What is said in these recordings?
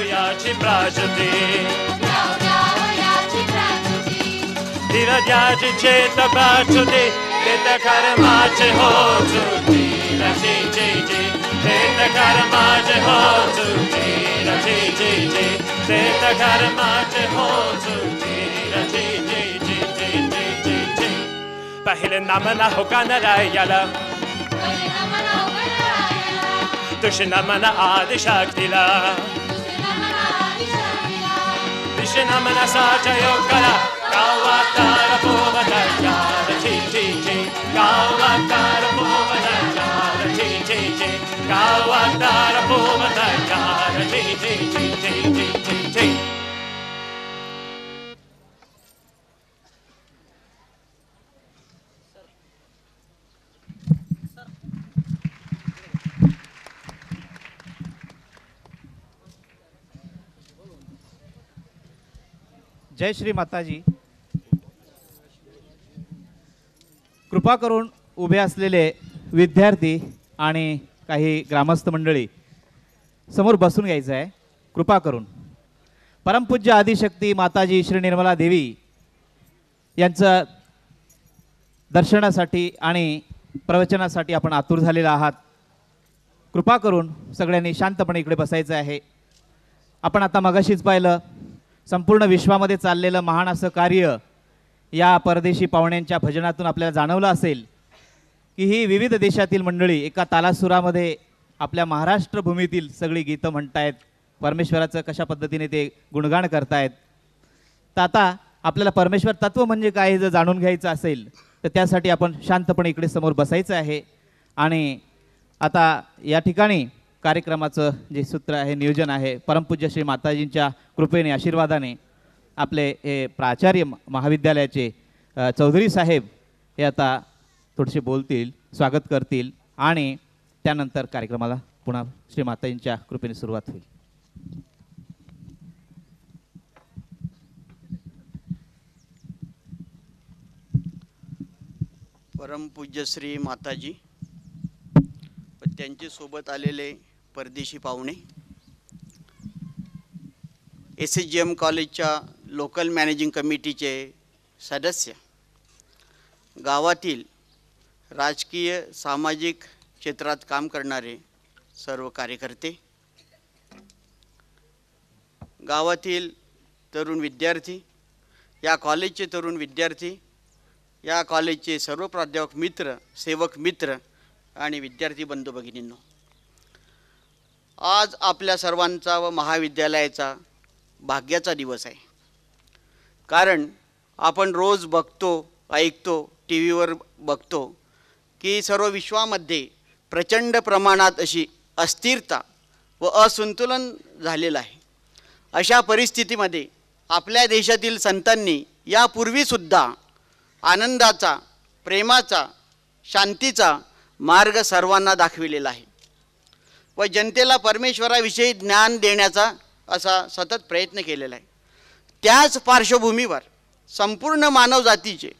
याची प्राजती धीरजाची चेत प्राचुती तेत कर्माचे हो चुकी रची जी तेत कर्माचे हो चुकी रची जी तेत कर्माचे हो चुकी रची जी पहिले नमन हो गणरायाला तुझे नमन आदिशक्तीला तुझे नमन साचा योगाला गावातार पोवतार ची गावातार पोवतार ची गावातार पोवतार ची जय श्री माताजी. कृपा करून उभे असलेले विद्यार्थी आणि काही ग्रामस्थ मंडळी समोर बसून घ्यायचं आहे. कृपा करून परमपूज्य आदिशक्ती माताजी श्री निर्मला देवी यांचं दर्शनासाठी आणि प्रवचनासाठी आपण आतुर झालेले आहात. कृपा करून सगळ्यांनी शांतपणे इकडे बसायचं आहे. आपण आता मगाशीच पाहिलं संपूर्ण विश्वामध्ये चाललेलं महान असं कार्य या परदेशी पाहुण्यांच्या भजनातून आपल्याला जाणवलं असेल की ही विविध देशातील मंडळी एका तालासुरामध्ये आपल्या महाराष्ट्र भूमीतील सगळी गीतं म्हणतायत, परमेश्वराचं कशा पद्धतीने ते गुणगान करतायत. तर आता आपल्याला परमेश्वर तत्व म्हणजे काय जर जाणून घ्यायचं असेल तर त्यासाठी आपण शांतपणे इकडे समोर बसायचं आहे. आणि आता या ठिकाणी कार्यक्रमाचं जे सूत्र आहे, नियोजन आहे, परमपूज्य श्री माताजींच्या कृपेने आशीर्वादाने आपले हे प्राचार्य महाविद्यालयाचे चौधरी साहेब हे आता थोडेसे बोलतील, स्वागत करतील आणि त्यानंतर कार्यक्रमाला पुन्हा श्री माताजींच्या कृपेने सुरुवात होईल. परमपूज्य श्री माताजी व त्यांचे सोबत आलेले परदेशी पाहुणे, SSGM कॉलेजच्या लोकल मॅनेजिंग कमिटीचे सदस्य, गावातील राजकीय सामाजिक क्षेत्रात काम करणारे सर्व कार्यकर्ते, गावातील तरुण विद्यार्थी, या कॉलेजचे तरुण विद्यार्थी, या कॉलेजचे सर्व प्राध्यापक मित्र, सेवक मित्र आणि विद्यार्थी बंधू भगिनींनो, आज आपल्या सर्वांचा व महाविद्यालयाचा भाग्याचा दिवस आहे. कारण आपण रोज बघतो, ऐकतो, TV वर बघतो की सर्व विश्वामध्ये प्रचंड प्रमाणात अशी अस्थिरता व असंतुलन झालेलं आहे. अशा परिस्थितीमध्ये आपल्या देशातील संतांनी यापूर्वीसुद्धा आनंदाचा, प्रेमाचा, शांतीचा मार्ग सर्वांना दाखविलेला आहे व जनतेला परमेश्वराविषयी ज्ञान देण्याचा असा सतत प्रयत्न केलेला आहे. त्याच पार्श्वभूमीवर संपूर्ण मानवजातीचे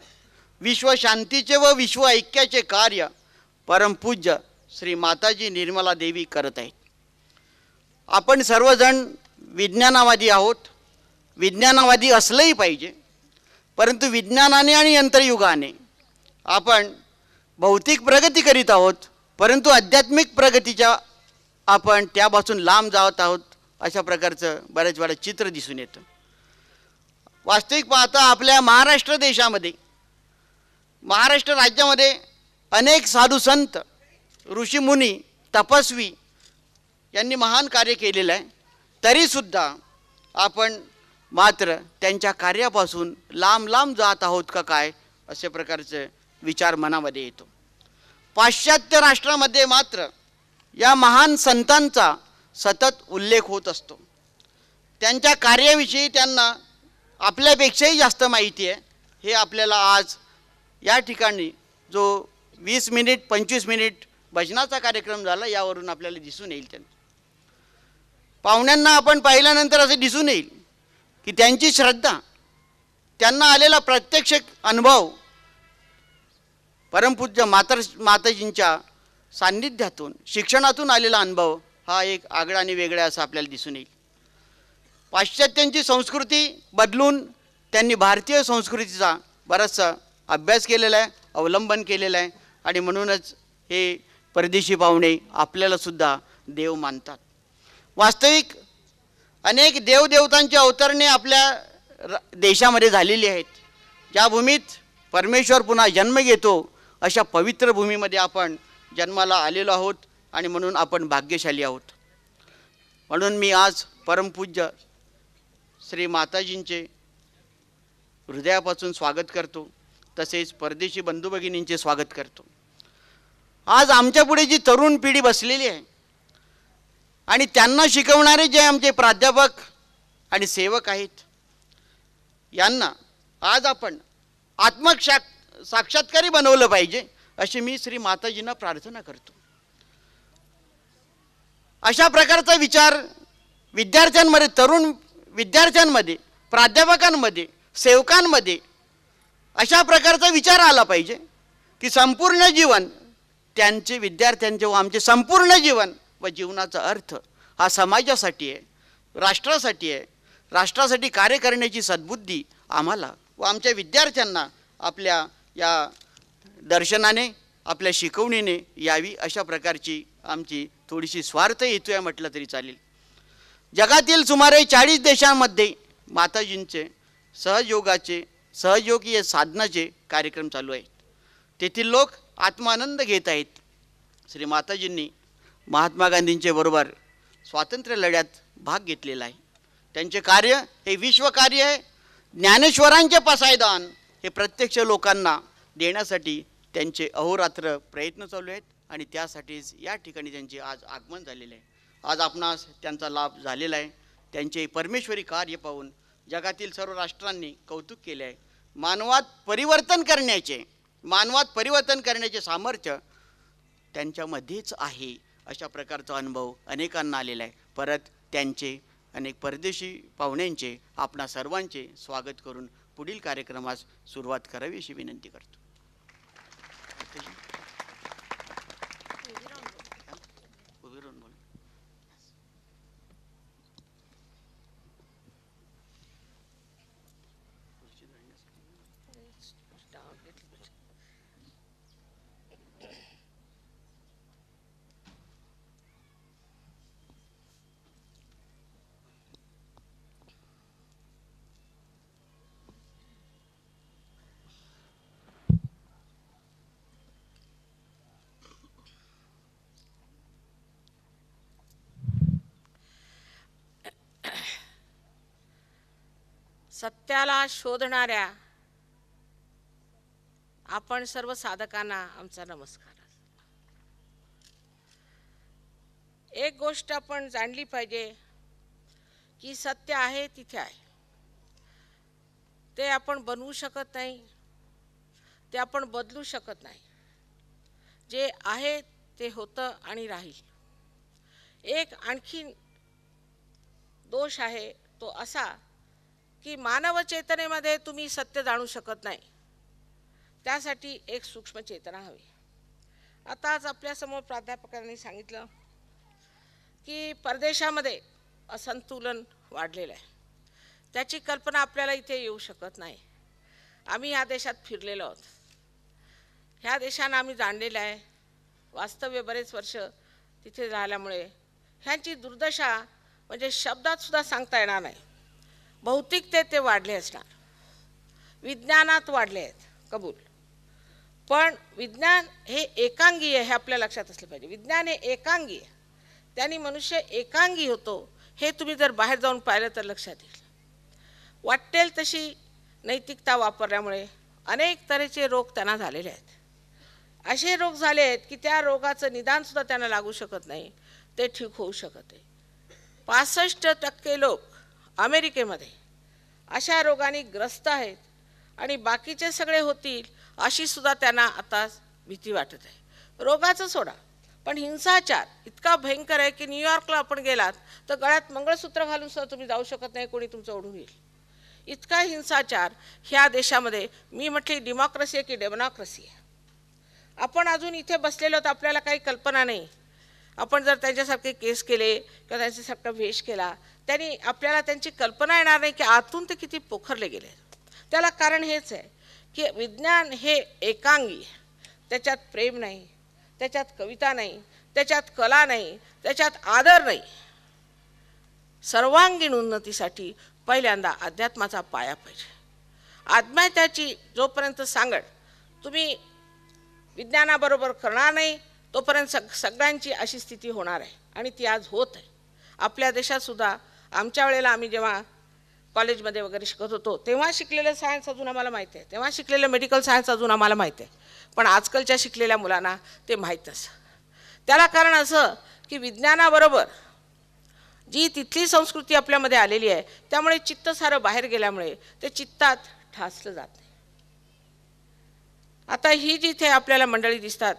विश्व शांतीचे व विश्व ऐक्याचे कार्य परमपूज्य श्री माताजी निर्मला देवी करत आहेत. आपण सर्वजण विज्ञानवादी आहोत, विज्ञानवादी असलंही पाहिजे, परंतु विज्ञानाने आणि यंत्रयुगाने आपण भौतिक प्रगती करीत आहोत, परंतु आध्यात्मिक प्रगतीच्या आपण त्यापासून लांब जात आहोत अशा प्रकारचं बऱ्याच वेळा चित्र दिसून येतं. वास्तविक पाहता आपल्या महाराष्ट्र देशामध्ये, महाराष्ट्र राज्यामध्ये अनेक साधू संत, ऋषीमुनी, तपस्वी यांनी महान कार्य केलेलं आहे. तरीसुद्धा आपण मात्र त्यांच्या कार्यापासून लांब लांब जात आहोत का काय असे प्रकारचे विचार मनामध्ये येतो. पाश्चात्य राष्ट्रामध्ये मात्र या महान संतांचा सतत उल्लेख होत असतो. त्यांच्या कार्याविषयी त्यांना आपल्यापेक्षाही जास्त माहिती आहे. हे आपल्याला आज या ठिकाणी जो 20 मिनिट 25 मिनिट भजनाचा कार्यक्रम झाला यावरून आपल्याला दिसून येईल. त्यांना पाहुण्यांना आपण पाहिल्यानंतर असे दिसून येईल की त्यांची श्रद्धा, त्यांना आलेला प्रत्यक्ष अनुभव परमपूज्य माताजींच्या सान्निध्यातून, शिक्षणातून आलेला अनुभव हा एक आगळा आणि वेगळा असा आपल्याला दिसून येईल. पाश्चात्यांची संस्कृती बदलून त्यांनी भारतीय संस्कृतीचा बराचसा अभ्यास केलेला आहे, अवलंबन केलेलं आहे आणि म्हणूनच हे परदेशी पाहुणे आपल्यालासुद्धा देव मानतात. वास्तविक अनेक देवदेवतांची अवतरणे आपल्या देशामध्ये झालेली आहेत. ज्या भूमीत परमेश्वर पुन्हा जन्म घेतो अशा पवित्र भूमीमध्ये आपण जन्माला आलेलो आहोत आणि म्हणून आपण भाग्यशाली आहोत. म्हणून मी आज परमपूज्य श्री माताजींचे हृदयापासून स्वागत करतो, तसेच परदेशी बंधू भगिनींचे स्वागत करतो. आज आमच्या पुढे जी तरुण पिढी बसलेली आहे आणि त्यांना शिकवणारे जे आमचे प्राध्यापक आणि सेवक आहेत, यांना आज आपण साक्षात्कारी बनवलं पाहिजे अशी मी श्री माताजींना प्रार्थना करतो. अशा प्रकारचा विचार विद्यार्थ्यांमध्ये, तरुण विद्यार्थ्यांमध्ये, प्राध्यापकांमध्ये, सेवकांमध्ये अशा प्रकारचा विचार आला पाहिजे की संपूर्ण जीवन त्यांचे, विद्यार्थ्यांचे व आमचे संपूर्ण जीवन व जीवनाचा अर्थ हा समाजासाठी आहे, राष्ट्रासाठी आहे. राष्ट्रासाठी कार्य करण्याची सद्बुद्धी आम्हाला व आमच्या विद्यार्थ्यांना आपल्या या दर्शनाने, आपल्या शिकवणीने यावी अशा प्रकारची आमची थोडीशी स्वार्थ हेतू आहे म्हटलं तरी चालेल. जगातील सुमारे 40 देशांमध्ये माताजींचे सहयोगीय साधनाचे कार्यक्रम चालू आहेत. तेथील लोक आत्मानंद घेत आहेत. श्री माताजींनी महात्मा गांधींचे बरोबर स्वातंत्र्य लढ्यात भाग घेतलेला आहे. त्यांचे कार्य हे विश्वकार्य आहे. ज्ञानेश्वरांचे पसायदान हे प्रत्यक्ष लोकांना देण्यासाठी त्यांचे अहोरात्र प्रयत्न चालू आहेत आणि त्यासाठीच या ठिकाणी त्यांचे आज आगमन झालेले आहे. आज आपणास त्यांचा लाभ झालेला आहे. त्यांचे परमेश्वरी कार्य पाहून जगातील सर्व राष्ट्रांनी कौतुक केले आहे. मानवात परिवर्तन करण्याचे सामर्थ्य त्यांच्यामध्येच आहे अशा प्रकारचा अनुभव अनेकांना आलेला आहे. परत त्यांचे अनेक परदेशी पाहुण्यांचे आपणा सर्वांचे स्वागत करून पुढील कार्यक्रमास सुरुवात करावी अशी विनंती करतो. सत्याला शोधणाऱ्या आपण सर्व साधकांना आमचा नमस्कार. एक गोष्ट आपण जाणली पाहिजे की सत्य आहे तिथे आहे. ते आपण बनवू शकत नाही, ते आपण बदलू शकत नाही. जे आहे ते होतं आणि राहील. एक आणखी दोष आहे तो असा की मानव चेतनेमध्ये तुम्ही सत्य जाणू शकत नाही. त्यासाठी एक सूक्ष्म चेतना हवी. आताच आपल्यासमोर प्राध्यापकांनी सांगितलं की परदेशामध्ये असंतुलन वाढलेलं आहे. त्याची कल्पना आपल्याला इथे येऊ शकत नाही. आम्ही ह्या देशात फिरलेलो आहोत. ह्या देशांना आम्ही जाणलेलं आहे. वास्तव्य बरेच वर्ष तिथे राहिल्यामुळे ह्यांची दुर्दशा म्हणजे शब्दात सुद्धा सांगता येणार नाही. भौतिकतेत ते वाढले असणार, विज्ञानात वाढले आहेत कबूल, पण विज्ञान हे एकांगी आहे हे आपल्या लक्षात असलं पाहिजे. विज्ञान हे एकांगी आहे. त्यांनी मनुष्य एकांगी होतो हे तुम्ही जर बाहेर जाऊन पाहिलं तर लक्षात येईल. वाटेल तशी नैतिकता वापरल्यामुळे अनेक तऱ्हेचे रोग त्यांना झालेले आहेत. असे रोग झाले आहेत की त्या रोगाचं निदानसुद्धा त्यांना लागू शकत नाही, ते ठीक होऊ शकत नाही. 65% लोक अमेरिकेमध्ये अशा रोगाने ग्रस्त आहेत आणि बाकीचे सगळे होतील अशी सुद्धा त्यांना आता भीती वाटत आहे. रोगाचं सोडा, पण हिंसाचार इतका भयंकर आहे की न्यूयॉर्कला आपण गेलात तर गळ्यात मंगळसूत्र घालून सुद्धा तुम्ही जाऊ शकत नाही, कोणी तुमचं ओढून घेईल. इतका हिंसाचार ह्या देशामध्ये. मी म्हटली डेमोक्रेसी आहे की डेमोक्रेसी आहे. आपण अजून इथे बसलेलो तर आपल्याला काही कल्पना नाही. आपण जर त्यांच्यासारखे केस केले किंवा त्यांच्यासारखा वेश केला, त्यांनी आपल्याला त्यांची कल्पना येणार नाही की आतून ते किती पोखरले गेले. त्याला कारण हेच आहे की विज्ञान हे एकांगी, त्याच्यात प्रेम नाही, त्याच्यात कविता नाही, त्याच्यात कला नाही, त्याच्यात आदर नाही. सर्वांगीण उन्नतीसाठी पहिल्यांदा अध्यात्माचा पाया पाहिजे. अध्यात्माची जोपर्यंत सांगड तुम्ही विज्ञानाबरोबर करणार नाही तोपर्यंत सगळ्यांची अशी स्थिती होणार आहे आणि ती आज होत आहे. आपल्या देशातसुद्धा आमच्या वेळेला आम्ही जेव्हा कॉलेजमध्ये वगैरे शिकत होतो तेव्हा शिकलेलं सायन्स अजून आम्हाला माहिती आहे, तेव्हा शिकलेलं मेडिकल सायन्स अजून आम्हाला माहिती आहे, पण आजकालच्या शिकलेल्या मुलांना ते माहीत नसतं. त्याला कारण असं की विज्ञानाबरोबर जी तिथली संस्कृती आपल्यामध्ये आलेली आहे त्यामुळे चित्त सारं बाहेर गेल्यामुळे ते चित्तात ठासलं जात नाही. आता ही जिथे आपल्याला मंडळी दिसतात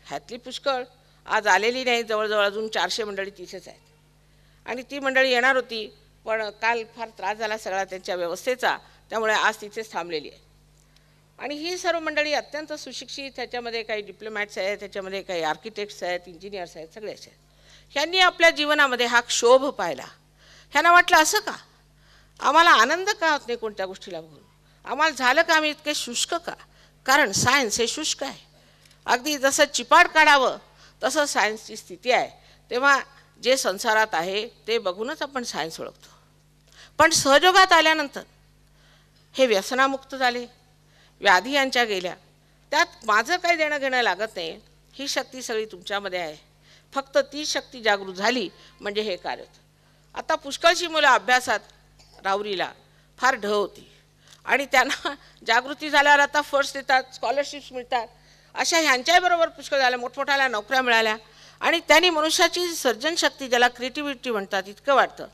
ह्यातली पुष्कळ आज आलेली नाही, जवळजवळ अजून 400 मंडळी तिथेच आहेत आणि ती मंडळी येणार होती पण काल फार त्रास झाला सगळा त्यांच्या व्यवस्थेचा, त्यामुळे आज तिथेच थांबलेली आहे. आणि ही सर्व मंडळी अत्यंत सुशिक्षित, त्याच्यामध्ये काही डिप्लोमॅट्स आहेत, त्याच्यामध्ये काही आर्किटेक्ट्स आहेत, इंजिनियर्स आहेत, सगळेच आहेत. ह्यांनी आपल्या जीवनामध्ये हा क्षोभ पाहिला. ह्यांना वाटलं असं का, आम्हाला आनंद का होत नाही कोणत्या गोष्टीला बघून, आम्हाला झालं का आम्ही इतके शुष्क का, कारण सायन्स हे शुष्क आहे. अगदी जसं चिपाड काढावं तसं सायन्सची स्थिती आहे. तेव्हा जे संसारात आहे ते बघूनच आपण सायन्स ओळखतो. पण सहयोगात आल्यानंतर हे व्यसनामुक्त झाले, व्याधी यांच्या गेल्या, त्यात माझं काही देणं घेणं लागत नाही. ही शक्ती सगळी तुमच्यामध्ये आहे, फक्त ती शक्ती जागृत झाली म्हणजे हे कार्य होतं. आता पुष्कळशी मुलं अभ्यासात राहुरीला फार ढ होती आणि त्यांना जागृती झाल्यावर आता फर्स्ट येतात, स्कॉलरशिप्स मिळतात, अशा ह्यांच्याबरोबर पुष्कळ झाल्या, मोठमोठ्याला नोकऱ्या मिळाल्या आणि त्यांनी मनुष्याची सर्जनशक्ती, ज्याला क्रिएटिव्हिटी म्हणतात, इतकं वाटतं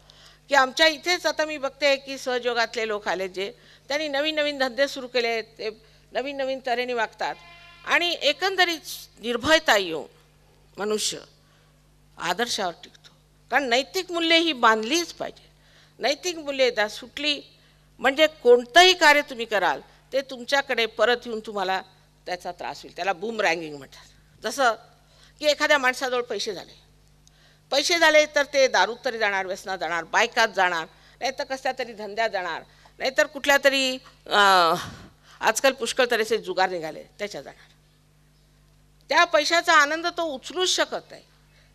की आमच्या इथेच आता मी बघते की सहयोगातले लोक आले जे त्यांनी नवीन नवीन धंदे सुरू केले आहेत, ते नवीन नवीन तऱ्हेने वागतात आणि एकंदरीत निर्भयता येऊन मनुष्य आदर्शावर टिकतो. कारण नैतिक मूल्ये ही बांधलीच पाहिजे. नैतिक मूल्ये एकदा सुटली म्हणजे कोणतंही कार्य तुम्ही कराल ते तुमच्याकडे परत येऊन तुम्हाला त्याचा त्रास होईल. त्याला बूमरँगिंग म्हणतात. जसं की एखाद्या माणसाजवळ पैसे झाले तर ते दारूत तरी जाणार, व्यसनात जाणार, बायकात जाणार, नाहीतर कसल्या तरी धंद्यात जाणार, नाहीतर कुठल्या तरी आजकाल पुष्कळ तऱ्हेचे जुगार निघाले त्याच्यात जाणार. त्या पैशाचा आनंद तो उचलूच शकत नाही,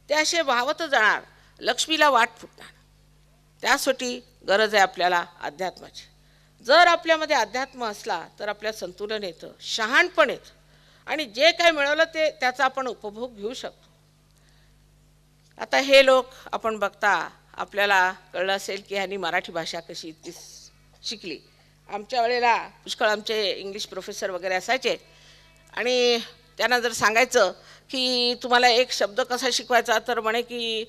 ते असे वाहवत जाणार, लक्ष्मीला वाट फुटणार. त्यासाठी गरज आहे आपल्याला अध्यात्माची. जर आपल्यामध्ये अध्यात्म असला तर आपल्यात संतुलन येतं, शहाणपण येतं आणि जे काय मिळवलं ते त्याचा आपण उपभोग घेऊ शकतो. आता हे लोक आपण बघता, आपल्याला कळलं असेल की ह्यांनी मराठी भाषा कशी इतकी शिकली. आमच्या वेळेला पुष्कळ आमचे इंग्लिश प्रोफेसर वगैरे असायचे आणि त्यांना जर सांगायचं की तुम्हाला एक शब्द कसा शिकवायचा तर म्हणे की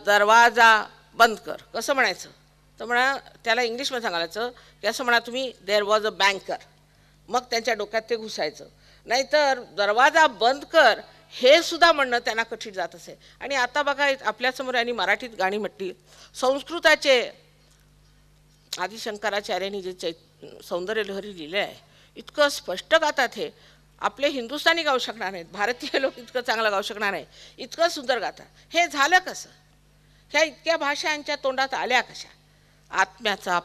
दरवाजा बंद कर, कसं म्हणायचं तर म्हणा त्याला इंग्लिशमध्ये सांगायचं की असं म्हणा तुम्ही देअर वॉज अ बँकर, मग त्यांच्या डोक्यात ते घुसायचं. नाहीतर दरवाजा बंद कर हे सुद्धा म्हणणं त्यांना कठीण जात असे. आणि आता बघा आपल्यासमोर यांनी मराठीत गाणी म्हटली. संस्कृताचे आदिशंकराचार्यांनी जे सौंदर्य लहरी लिहिले आहे इतकं स्पष्ट गातात, हे आपले हिंदुस्थानी गाऊ शकणार नाहीत, भारतीय लोक इतकं चांगलं गाऊ शकणार नाही, इतकं सुंदर गातात. हे झालं कसं, ह्या इतक्या भाषा यांच्या तोंडात आल्या कशा? आत्म्याचा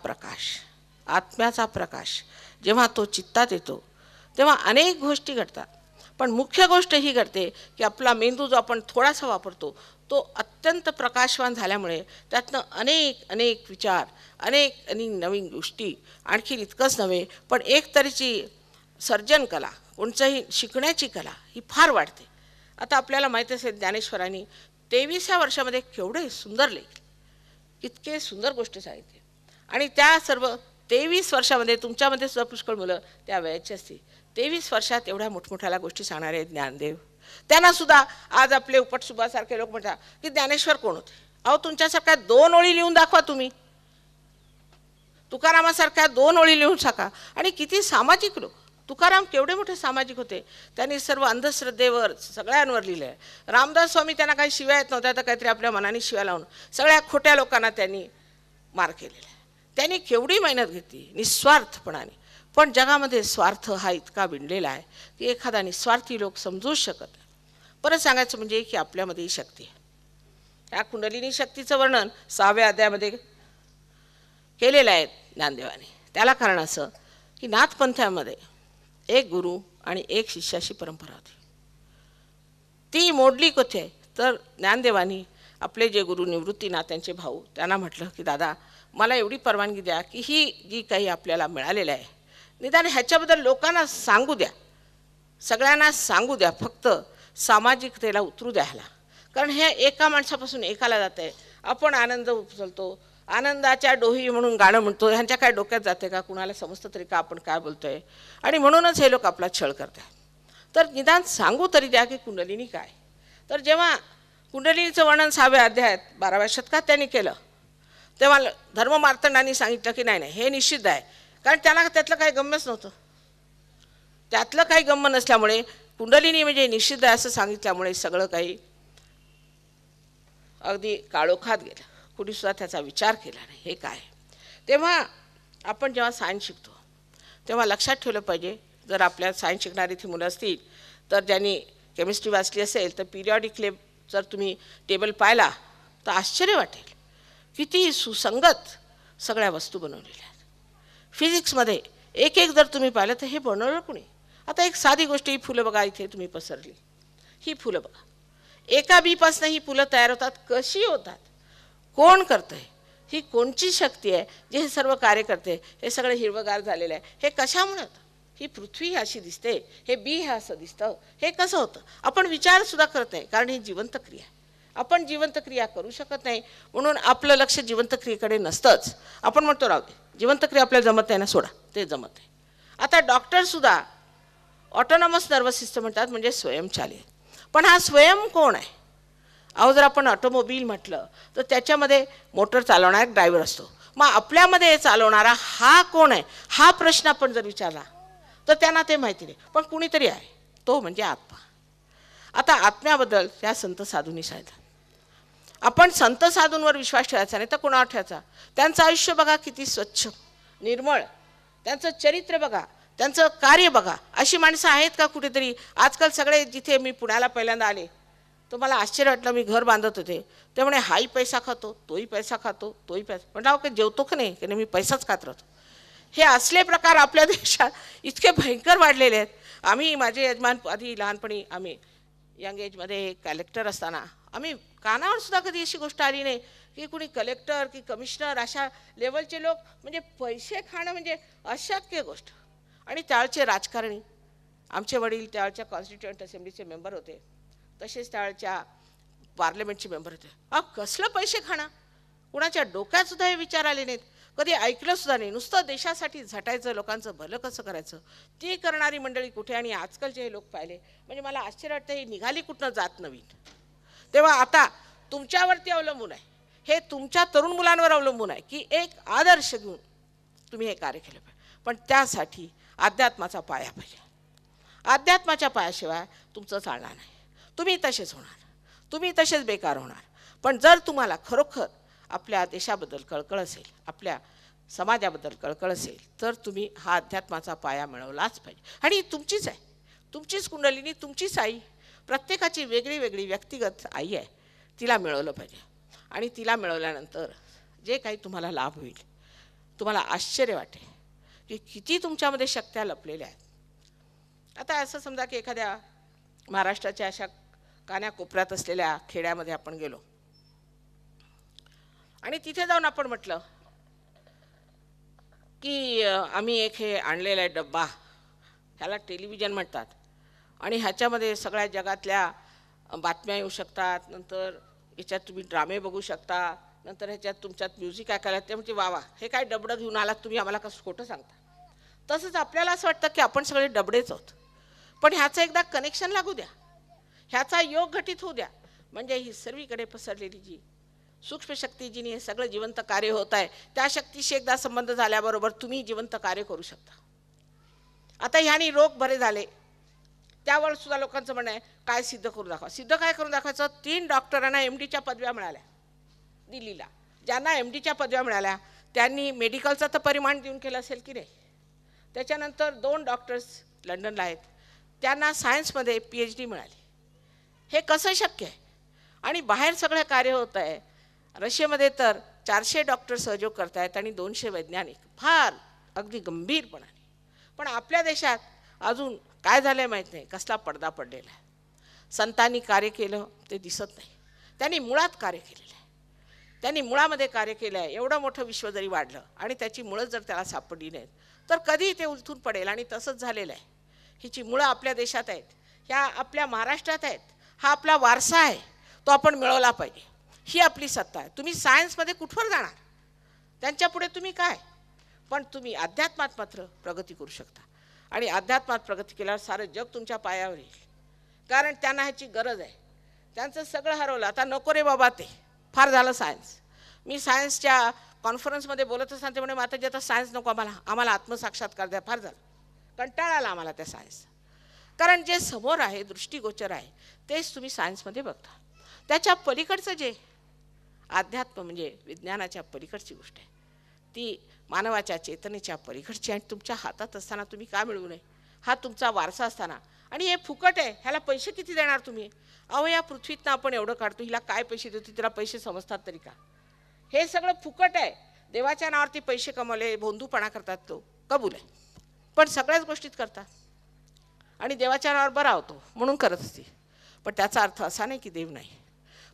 प्रकाश जेव्हा तो चित्तात येतो तेव्हा अनेक गोष्टी घडतात. पण मुख्य गोष्ट ही घडते की आपला मेंदू जो आपण थोडासा वापरतो तो अत्यंत प्रकाशवान झाल्यामुळे त्यातनं अनेक विचार, अनेक नवीन गोष्टी, आणखी इतकंच नव्हे पण एक तऱ्हेची सर्जन कला, कोणत्याही शिकण्याची कला ही फार वाढते. आता आपल्याला माहीत असेल ज्ञानेश्वरांनी 23व्या वर्षामध्ये केवढे सुंदर लेख, इतके सुंदर गोष्टी सांगितले आणि त्या सर्व 23 वर्षामध्ये तुमच्यामध्ये सुद्धा पुष्कळ मुलं त्या वयाची असतील. 23 वर्षात एवढ्या मोठमोठ्याला गोष्टी सांगणारे ज्ञानदेव, त्यांना सुद्धा आज आपले उपटसुभासारखे लोक म्हणतात की ज्ञानेश्वर कोण होते. अहो तुमच्यासारख्या 2 ओळी लिहून दाखवा, तुम्ही तुकारामासारख्या 2 ओळी लिहून टाका. आणि किती सामाजिक लोक, तुकाराम केवढे मोठे सामाजिक होते, त्यांनी सर्व अंधश्रद्धेवर सगळ्यांवर लिहिलं आहे. रामदास स्वामी त्यांना काही शिव्या येत नव्हत्या तर काहीतरी आपल्या मनाने शिव्या लावून सगळ्या खोट्या लोकांना त्यांनी मार केलेला आहे. त्यांनी केवढी मेहनत घेतली निस्वार्थपणाने. पण जगामध्ये स्वार्थ हा इतका विणलेला आहे की एखादा निस्वार्थी लोक समजूच शकत नाही. परत सांगायचं म्हणजे की आपल्यामध्ये ही शक्ती आहे. ह्या कुंडलिनी शक्तीचं वर्णन 6व्या अध्यायामध्ये केलेलं आहे ज्ञानदेवाने. त्याला कारण असं की नाथपंथामध्ये एक गुरु आणि एक शिष्याची परंपरा होती. ती मोडली कोठे तर ज्ञानदेवानी आपले जे गुरु निवृत्तीनाथ त्यांचे भाऊ त्यांना म्हटलं की दादा मला एवढी परवानगी द्या की ही जी काही आपल्याला मिळालेलं आहे निदान ह्याच्याबद्दल लोकांना सांगू द्या, सगळ्यांना सांगू द्या, फक्त सामाजिकतेला उतरू द्या ह्याला. कारण हे एका माणसापासून एकाला जात आहे. आपण आनंद उचलतो, आनंदाच्या डोही म्हणून गाणं म्हणतो, ह्यांच्या काय डोक्यात जाते का, कुणाला समजतं तरी का आपण काय बोलतोय, आणि म्हणूनच हे लोक आपला छळ करतात. तर निदान सांगू तरी द्या की कुंडलिनी काय. तर जेव्हा कुंडलिनीचं वर्णन 6व्या अध्यायात 12व्या शतकात त्यांनी केलं तेव्हा धर्ममार्तंडांनी सांगितलं की नाही नाही हे निषिद्ध आहे. कारण त्याला त्यातलं काही गम्यच नव्हतं. त्यातलं काही गम्य नसल्यामुळे कुंडलिनी म्हणजे निषिद्ध आहे असं सांगितल्यामुळे सगळं काही अगदी काळोखात गेलं. कुणीसुद्धा त्याचा विचार केला नाही हे काय. तेव्हा आपण जेव्हा सायन्स शिकतो तेव्हा लक्षात ठेवलं पाहिजे, जर आपल्या सायन्स शिकणारी ती मुलं असतील तर ज्यांनी केमिस्ट्री वाचली असेल तर पिरियॉडिक जर तुम्ही टेबल पाहिला तर आश्चर्य वाटेल किती सुसंगत सगळ्या वस्तू बनवलेल्या आहेत. फिजिक्समध्ये एक एक जर तुम्ही पाहिलं तर हे बनवलं कुणी. आता एक साधी गोष्ट, ही फुलं बघा इथे तुम्ही पसरली, ही फुलं बघा, एका बीपासून ही फुलं तयार होतात. कशी होतात, कोण करतं आहे, ही कोणची शक्ती आहे जे हे सर्व कार्य करते. हे सगळं हिरवगार झालेलं आहे, हे कशामुळे होतं. ही पृथ्वी अशी दिसते, हे बी हे असं दिसतं, हे कसं होतं आपण विचारसुद्धा करत नाही. कारण ही जिवंत क्रिया आहे, आपण जिवंत क्रिया करू शकत नाही म्हणून आपलं लक्ष जिवंत क्रियेकडे नसतंच. आपण म्हणतो राहू दे, जिवंत क्रिया आपल्याला जमत नाही ना, सोडा, ते जमत नाही. आता डॉक्टरसुद्धा ऑटोनॉमस नर्वस सिस्टम म्हणतात, म्हणजे स्वयंचालित. पण हा स्वयं कोण आहे. अहो जर आपण ऑटोमोबिल म्हटलं तर त्याच्यामध्ये मोटर चालवणारा एक ड्रायव्हर असतो. मग आपल्यामध्ये चालवणारा हा कोण आहे हा प्रश्न आपण जर विचारला तर त्यांना ते माहिती नाही, पण कुणीतरी आहे, तो म्हणजे आत्मा. आता आत्म्याबद्दल त्या संत साधूंनी सांगितलं. आपण संत साधूंवर विश्वास ठेवायचा नाही तर कोणावर ठेवायचा. त्यांचं आयुष्य बघा किती स्वच्छ निर्मळ, त्यांचं चरित्र बघा, त्यांचं कार्य बघा. अशी माणसं आहेत का कुठेतरी. आजकाल सगळे, जिथे मी पुण्याला पहिल्यांदा आले तर मला आश्चर्य वाटलं. मी घर बांधत होते त्यामुळे हाही पैसा खातो, तोही पैसा खातो, तोही पैसा, म्हटलं की जेवतो का नाही, की नाही मी पैसाच खात राहतो. हे असले प्रकार आपल्या देशात इतके भयंकर वाढलेले आहेत. आम्ही माझे यजमान आधी लहानपणी आम्ही यंग एजमध्ये कलेक्टर असताना आम्ही कानावर सुद्धा कधी अशी गोष्ट आली नाही की कुणी कलेक्टर की कमिशनर अशा लेवलचे लोक म्हणजे पैसे खाणं म्हणजे अशक्य गोष्ट. आणि त्यावेळचे राजकारणी, आमचे वडील त्यावेळच्या कॉन्स्टिट्युएंट असेंब्लीचे मेंबर होते, तसेच त्यावेळच्या पार्लमेंटचे मेंबर होते. कसलं पैसे खाणं, कुणाच्या डोक्यात सुद्धा हे विचार आले नाहीत, कधी ऐकलं सुद्धा नाही. नुसतं देशासाठी झटायचं, लोकांचं भलं कसं करायचं ती करणारी मंडळी कुठे. आणि आजकालचे हे लोक पाहिले म्हणजे मला आश्चर्य वाटतं, ही निघाली कुठनं जात नवीन. तेव्हा आता तुमच्यावरती अवलंबून आहे, हे तुमच्या तरुण मुलांवर अवलंबून आहे की एक आदर्श घेऊन तुम्ही हे कार्य केलं पाहिजे. पण त्यासाठी अध्यात्माचा पाया पाहिजे. अध्यात्माच्या पायाशिवाय तुमचं चालणार नाही. तुम्ही तसेच होणार, तुम्ही तसेच बेकार होणार. पण जर तुम्हाला खरोखर आपल्या देशाबद्दल कळकळ असेल, आपल्या समाजाबद्दल कळकळ असेल तर तुम्ही हा अध्यात्माचा पाया मिळवलाच पाहिजे. आणि तुमचीच आहे, तुमचीच कुंडलिनी, तुमचीच आई. प्रत्येकाची वेगळी वेगळी व्यक्तिगत आई आहे, तिला मिळवलं पाहिजे. आणि तिला मिळवल्यानंतर जे काही तुम्हाला लाभ होईल, तुम्हाला आश्चर्य वाटेल की किती तुमच्यामध्ये शक्त्या लपलेल्या आहेत. आता असं समजा की एखाद्या महाराष्ट्राच्या अशा कान्याकोपऱ्यात असलेल्या खेड्यामध्ये आपण गेलो आणि तिथे जाऊन आपण म्हटलं की आम्ही एक हे आणलेला आहे डब्बा, ह्याला टेलिव्हिजन म्हणतात, आणि ह्याच्यामध्ये सगळ्या जगातल्या बातम्या येऊ शकतात, नंतर याच्यात तुम्ही ड्रामे बघू शकता, नंतर ह्याच्यात तुमच्यात म्युझिक ऐकायला. ते म्हणजे वा वा, हे काय डबडं घेऊन आलात तुम्ही, आम्हाला कसं खोटं सांगता. तसंच आपल्याला असं वाटतं की आपण सगळे डबडेच आहोत. पण ह्याचं एकदा कनेक्शन लागू द्या, ह्याचा योग घटित होऊ द्या, म्हणजे ही सर्वीकडे पसरलेली जी सूक्ष्म शक्ती, जिने हे सगळं जिवंत कार्य होत आहे, त्या शक्तीशी एकदा संबंध झाल्याबरोबर तुम्ही जिवंत कार्य करू शकता. आता ह्यानी रोग बरे झाले, त्यावर सुद्धा लोकांचं म्हणणं आहे काय सिद्ध करून दाखवा. सिद्ध काय करून दाखवायचं. 3 डॉक्टरांना MDच्या पदव्या मिळाल्या दिल्लीला. ज्यांना MDच्या पदव्या मिळाल्या त्यांनी मेडिकलचा तर परिमाण देऊन केलं असेल की नाही. त्याच्यानंतर 2 डॉक्टर्स लंडनला आहेत, त्यांना सायन्समध्ये PhD मिळाली. हे कसं शक्य आहे. आणि बाहेर सगळं कार्य होत आहे. रशियामध्ये तर 400 डॉक्टर सहयोग करत आहेत आणि 200 वैज्ञानिक, फार अगदी गंभीरपणाने. पण आपल्या देशात अजून काय झालं आहे माहीत नाही, कसला पडदा पडलेला आहे. संतांनी कार्य केलं ते दिसत नाही, त्यांनी मुळात कार्य केलेलं आहे. त्यांनी मुळामध्ये कार्य केलं आहे. एवढं मोठं विश्व जरी वाढलं आणि त्याची मुळं जर त्याला सापडली नाहीत तर कधी ते उलथून पडेल. आणि तसंच झालेलं आहे. हिची मुळं आपल्या देशात आहेत, ह्या आपल्या महाराष्ट्रात आहेत. हा आपला वारसा आहे, तो आपण मिळवला पाहिजे. ही आपली सत्ता आहे. तुम्ही सायन्समध्ये कुठवर जाणार, त्यांच्यापुढे तुम्ही काय. पण तुम्ही अध्यात्मात मात्र प्रगती करू शकता. आणि अध्यात्मात प्रगती केल्यावर सारं जग तुमच्या पायावर येईल. कारण त्यांना ह्याची गरज आहे. त्यांचं सगळं हरवलं, आता नको रे बाबा, ते फार झालं सायन्स. मी सायन्सच्या कॉन्फरन्समध्ये बोलत असताना ते म्हणे माताजी आता सायन्स नको आम्हाला आत्मसाक्षात्कार द्या. फार झालं, कंटाळा आला आम्हाला त्या सायन्स. कारण जे समोर आहे, दृष्टिगोचर आहे, तेच तुम्ही सायन्समध्ये बघता. त्याच्या पलीकडचं जे अध्यात्म म्हणजे विज्ञानाच्या पलीकडची गोष्ट आहे, ती मानवाच्या चेतनेच्या पलीकडची आणि तुमच्या हातात असताना तुम्ही का मिळवू नये. हा तुमचा वारसा असताना. आणि हे फुकट आहे, ह्याला पैसे किती देणार तुम्ही. अहो या पृथ्वीतनं आपण एवढं काढतो, हिला काय पैसे देतो, तिला पैसे समजतात तरी का. हे सगळं फुकट आहे. देवाच्या नावावरती पैसे कमवले, भोंदूपणा करतात, तो कबूल आहे. पण सगळ्याच गोष्टीत करतात आणि देवाच्या नावावर बरा होतो म्हणून करत असते. पण त्याचा अर्थ असा नाही की देव नाही.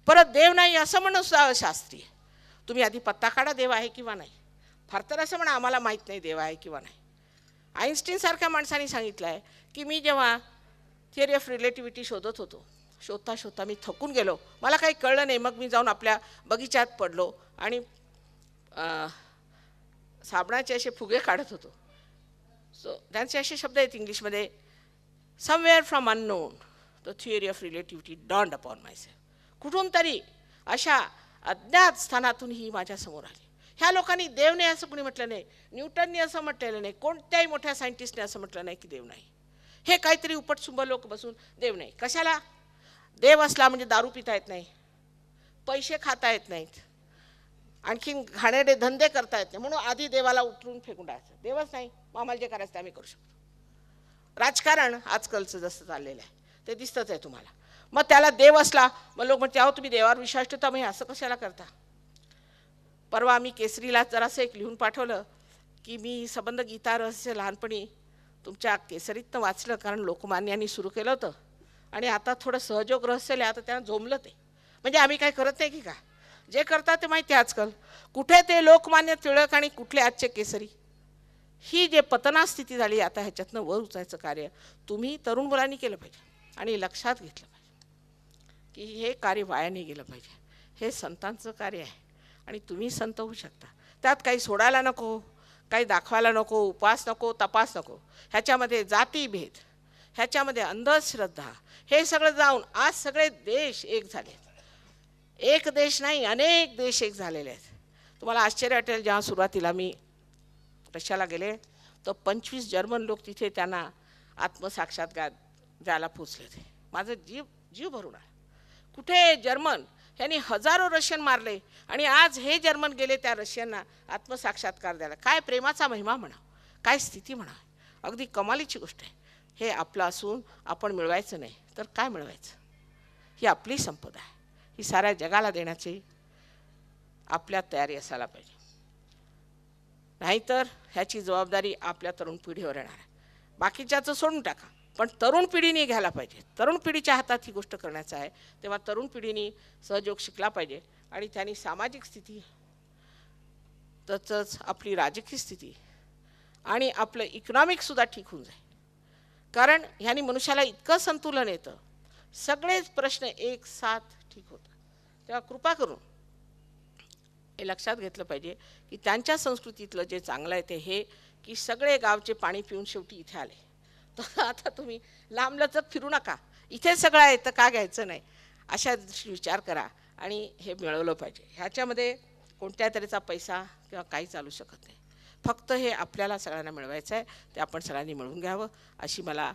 परत देव नाही असं म्हणून सुद्धा शास्त्रीय. तुम्ही आधी पत्ता काढा, देव आहे किंवा नाही. फार तर असं म्हणा आम्हाला माहीत नाही देव आहे किंवा नाही. आईन्स्टीनसारख्या माणसाने सांगितलं आहे की मी जेव्हा थिअरी ऑफ रिलेटिव्हिटी शोधत होतो, शोधता शोधता मी थकून गेलो, मला काही कळलं नाही. मग मी जाऊन आपल्या बगीच्यात पडलो आणि साबणाचे असे फुगे काढत होतो. सो त्यांचे असे शब्द आहेत इंग्लिशमध्ये, somewhere from unknown the theory of relativity dawned upon myself. कुठून तरी अशा अज्ञात स्थानातून ही माझ्यासमोर आली. ह्या लोकांनी देव नाही असं कुणी म्हटलं नाही, न्यूटनने असं म्हटलेलं नाही, कोणत्याही मोठ्या सायंटिस्टने असं म्हटलं नाही की देव नाही. हे काहीतरी उपटसुंब लोक बसून देव नाही. कशाला. देव असला म्हणजे दारू पिता येत नाही, पैसे खाता येत नाहीत, आणखीन घाणेरडे धंदे करता येत नाही, म्हणून आधी देवाला उतरून फेकून टाकायचं. देवच नाही, मग आम्हाला जे करायचं ते आम्ही करू शकतो. राजकारण आजकालचं जसं चाललेलं आहे ते दिसतंच आहे तुम्हाला. मग त्याला देव असला, मग लोक म्हणते अहो तुम्ही देवावर विश्वास ठेवता, मग असं कशाला करता. परवा आम्ही केसरीला जरासं एक लिहून पाठवलं की मी संबंध गीता रहस्य लहानपणी तुमच्या केसरीतनं वाचलं, कारण लोकमान्यांनी सुरू केलं होतं आणि आता थोडं सहयोग रहस्य लिहा, आता त्यांना झोंबलं ते. म्हणजे आम्ही काय करत नाही की का, जे करतात ते माहिती आहे आजकाल. कुठे ते लोकमान्य टिळक आणि कुठले आजचे केसरी. ही जे पतनास्थिती झाली, आता ह्याच्यातनं वर उचायचं कार्य तुम्ही तरुण मुलांनी केलं पाहिजे आणि लक्षात घेतलं पाहिजे की हे कार्य वाया नाही गेलं पाहिजे. हे संतांचं कार्य आहे आणि तुम्ही संत होऊ शकता. त्यात काही सोडायला नको, काही दाखवायला नको, उपास नको, तपास नको. ह्याच्यामध्ये जातीभेद, ह्याच्यामध्ये अंधश्रद्धा, हे सगळं जाऊन आज सगळे देश एक झाले. एक देश नाही, अनेक देश एक झालेले आहेत. तुम्हाला आश्चर्य वाटेल, जेव्हा सुरुवातीला मी रशियाला गेले तर 25 जर्मन लोक तिथे त्यांना आत्मसाक्षात्कार द्यायला पोचले होते. माझं जीव भरून आला. कुठे जर्मन, ह्यांनी हजारो रशियन मारले आणि आज हे जर्मन गेले त्या रशियनना आत्मसाक्षात्कार द्यायला. काय प्रेमाचा महिमा म्हणा, काय स्थिती म्हणा, अगदी कमालीची गोष्ट आहे. हे आपलं असून आपण मिळवायचं नाही तर काय मिळवायचं. ही आपली संपदा आहे, ही साऱ्या जगाला देण्याची आपल्यात तयारी असायला पाहिजे. नाहीतर ह्याची जबाबदारी आपल्या तरुण पिढीवर येणार आहे. बाकीच्याचं सोडून टाका, पण तरुण पिढीने घ्यायला पाहिजे. तरुण पिढीच्या हातात ही गोष्ट करण्याचं आहे. तेव्हा तरुण पिढीने सहयोग शिकला पाहिजे आणि त्यांनी सामाजिक स्थिती, तसंच आपली राजकीय स्थिती आणि आपलं इकॉनॉमिकसुद्धा ठीक होऊन जाईल. कारण ह्यानी मनुष्याला इतकं संतुलन येतं, सगळेच प्रश्न एक साथ ठीक होतात. तेव्हा कृपा करून हे लक्षात घेतलं पाहिजे की त्यांच्या संस्कृतीतलं जे चांगलं आहे ते हे की सगळे गावचे पाणी पिऊन शेवटी इथे आले. तर आता तुम्ही लांबलचक फिरू नका, इथे सगळं आहे तर का घ्यायचं नाही, अशा दृष्टी विचार करा आणि हे मिळवलं पाहिजे. ह्याच्यामध्ये कोणत्या तऱ्हेचा पैसा किंवा काही चालू शकत नाही. फक्त हे आपल्याला सगळ्यांना मिळवायचं आहे, ते आपण सगळ्यांनी मिळवून घ्यावं अशी मला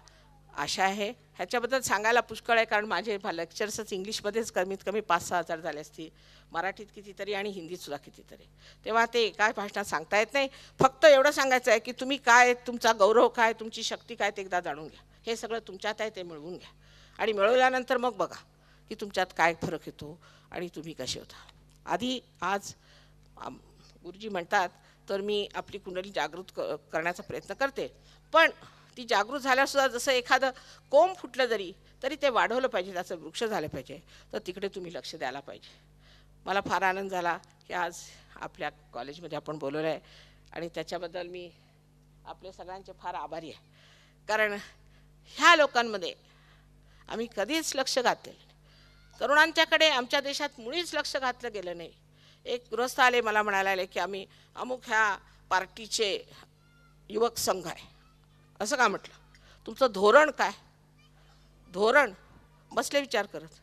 आशा आहे. ह्याच्याबद्दल सांगायला पुष्कळ आहे, कारण माझे लेक्चर्सच इंग्लिशमध्येच कमीत कमी 5-6 हजार झाले असतील, मराठीत कितीतरी आणि हिंदीतसुद्धा कितीतरी. तेव्हा ते एका भाषणात सांगता येत नाही. फक्त एवढं सांगायचं आहे की तुम्ही काय, तुमचा गौरव काय, तुमची शक्ती काय ते एकदा जाणून घ्या. हे सगळं तुमच्यात आहे, ते मिळवून घ्या आणि मिळवल्यानंतर मग बघा की तुमच्यात काय फरक येतो आणि तुम्ही कसे होता. आधी आज गुरुजी म्हणतात तर मी आपली कुंडली जागृत करण्याचा प्रयत्न करते, पण ती जागृत झाल्यासुद्धा जसं एखादं कोंब फुटलं जरी तरी ते वाढवलं पाहिजे, त्याचं वृक्ष झालं पाहिजे, तर तिकडे तुम्ही लक्ष द्यायला पाहिजे. मला फार आनंद झाला की आज आपल्या कॉलेजमध्ये आपण बोलवलं आहे आणि त्याच्याबद्दल मी आपले सगळ्यांचे फार आभारी आहे. कारण ह्या लोकांमध्ये आम्ही कधीच लक्ष घातलेलं नाही. तरुणांच्याकडे आमच्या देशात मुळीच लक्ष घातलं गेलं नाही. एक गृहस्थ आले, मला म्हणायला आले की आम्ही अमुक ह्या पार्टीचे युवक संघ आहे. असं का म्हटलं? तुमचं धोरण काय? धोरण? बसले विचार करत.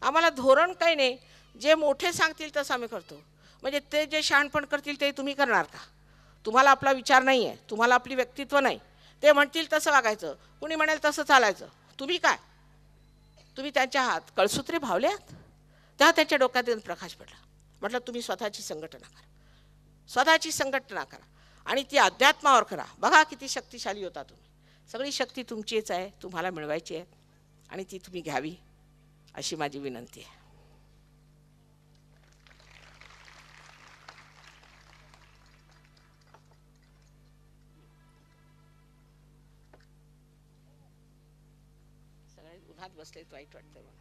आम्हाला धोरण काही नाही, जे मोठे सांगतील तसं आम्ही करतो. म्हणजे ते जे शहाणपण करतील ते तुम्ही करणार का? तुम्हाला आपला विचार नाही आहे, तुम्हाला आपली व्यक्तित्व नाही, ते म्हणतील तसं वागायचं, कुणी म्हणेल तसं चालायचं. तुम्ही काय? तुम्ही त्यांच्या हात कळसूत्रे भावले आहात. तेव्हा त्यांच्या डोक्यात येऊन प्रकाश पडला. म्हटलं तुम्ही स्वतःची संघटना करा, स्वतःची संघटना करा आणि ती अध्यात्मावर करा. बघा किती शक्तिशाली होता तुम्ही. सगळी शक्ती तुमचीच आहे, तुम्हाला मिळवायची आहे आणि ती तुम्ही घ्यावी अशी माझी विनंती आहे. सगळे उन्हात बसले, वाईट वाटतंय मला.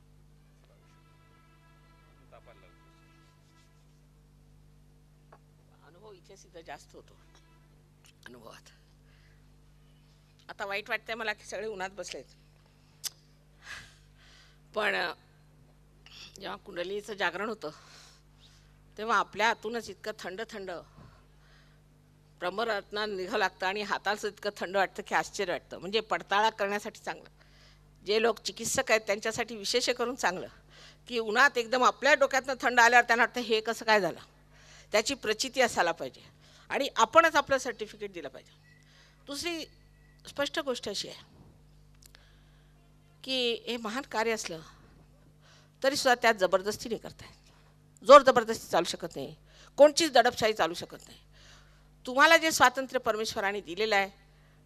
अनुभव इथे सुद्धा जास्त होतो अनुभवात. आता वाईट वाटतंय मला की सगळे उन्हात बसलेत. पण जेव्हा कुंडलीचं जागरण होतं तेव्हा आपल्या हातूनच इतकं थंड थंड ब्रह्मरत्न निघावं लागतं आणि हाताचं इतकं थंड वाटतं की आश्चर्य वाटतं. म्हणजे पडताळा करण्यासाठी चांगलं, जे लोक चिकित्सक आहेत त्यांच्यासाठी विशेष करून चांगलं की उन्हात एकदम आपल्या डोक्यातनं थंड आल्यावर त्यांना वाटतं हे कसं काय झालं, त्याची प्रचिती असायला पाहिजे आणि आपणच आपलं सर्टिफिकेट दिलं पाहिजे. दुसरी स्पष्ट गोष्ट अशी आहे की हे महान कार्य असलं तरीसुद्धा त्यात जबरदस्ती नाही करता येत. जोर जबरदस्ती चालू शकत नाही, कोणचीच दडपशाही चालू शकत नाही. तुम्हाला जे स्वातंत्र्य परमेश्वराने दिलेलं आहे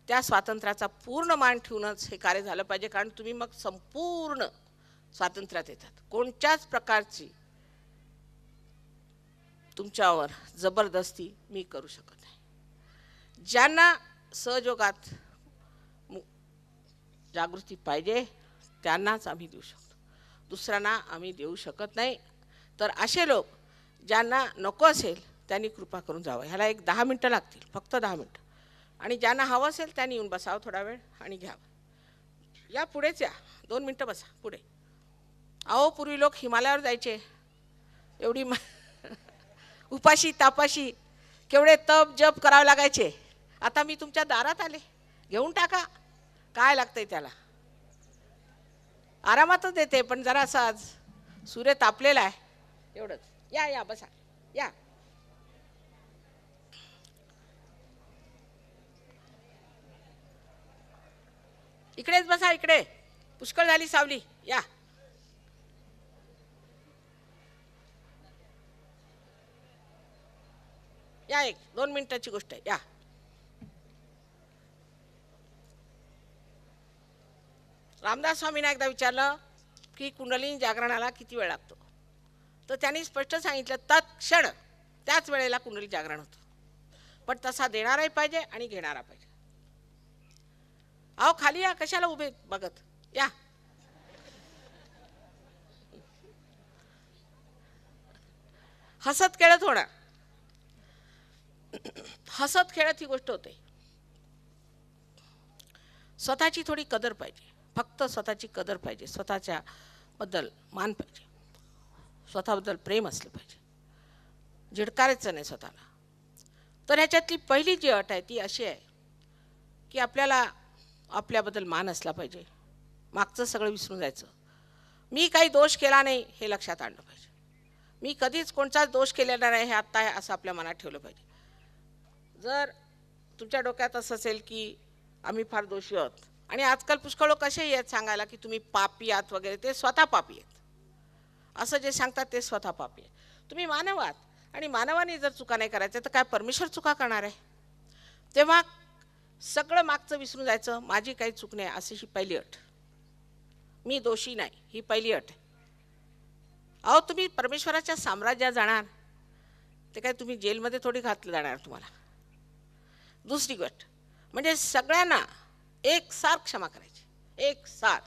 त्या स्वातंत्र्याचा पूर्ण मान ठेवूनच हे कार्य झालं पाहिजे. कारण तुम्ही मग संपूर्ण स्वातंत्र्यात येतात. कोणत्याच प्रकारची तुमच्यावर जबरदस्ती मी करू शकत नाही. ज्यांना सहयोगात जागृती पाहिजे त्यांनाच आम्ही देऊ शकतो, दुसऱ्यांना आम्ही देऊ शकत नाही. तर असे लोक ज्यांना नको असेल त्यांनी कृपा करून जावं. ह्याला एक 10 मिनटं लागतील, फक्त 10 मिनटं. आणि ज्यांना हवं असेल त्यांनी येऊन बसावं थोडा वेळ आणि घ्यावं. या पुढेच या, 2 मिनटं बसा पुढे. अहो पूर्वी लोक हिमालयावर जायचे, एवढी उपाशी तापाशी केवढे तप जप करावे लागायचे. आता मी तुमच्या दारात आले, घेऊन टाका, काय लागतंय त्याला. आरामातच देते, पण जरा असं आज सूर्य तापलेला आहे एवढंच. या या बसा या. इकडेच बसा, इकडे पुष्कळ झाली सावली. या या, 1-2 मिनिटाची गोष्ट आहे. या रामदास स्वामींना एकदा विचारलं की कुंडलिनी जागरणाला किती वेळ लागतो, तर त्यांनी स्पष्ट सांगितलं तत्क्षण त्याच वेळेला कुंडली जागरण होतं. पण तसा देणाराही पाहिजे आणि घेणारा पाहिजे. अहो खाली या, कशाला उभे बघत या. हसत खेळत होणार, हसत खेळत ही गोष्ट होते. स्वतःची थोडी कदर पाहिजे, फक्त स्वतःची कदर पाहिजे, स्वतःच्या बद्दल मान पाहिजे, स्वतःबद्दल प्रेम असलं पाहिजे, झिडकारायचं नाही स्वतःला. तर ह्याच्यातली पहिली जी अट आहे ती अशी आहे की आपल्याला आपल्याबद्दल मान असला पाहिजे, मागचं सगळं विसरून जायचं. मी काही दोष केला नाही हे लक्षात आणलं पाहिजे. मी कधीच कोणताच दोष केलेला नाही हे आत्ता आहे असं आपल्या मनात ठेवलं पाहिजे. जर तुमच्या डोक्यात असं असेल की आम्ही फार दोषी आहोत, आणि आजकाल पुष्कळ लोक असेही आहेत सांगायला की तुम्ही पापी आहात वगैरे, ते स्वतः पापी आहेत. असं जे सांगतात ते स्वतः पापी आहेत. तुम्ही मानव आहात आणि मानवाने जर चुका नाही करायच्या तर काय परमेश्वर चुका करणार आहे? तेव्हा सगळं मागचं विसरून जायचं, माझी काही चूक नाही अशी ही पहिली अट. मी दोषी नाही ही पहिली अट आहे. अहो तुम्ही परमेश्वराच्या साम्राज्यात जाणार, ते काय तुम्ही जेलमध्ये थोडी घातलं जाणार तुम्हाला. दुसरी गोष्ट म्हणजे सगळ्यांना एक साथ क्षमा करायची, एक साथ.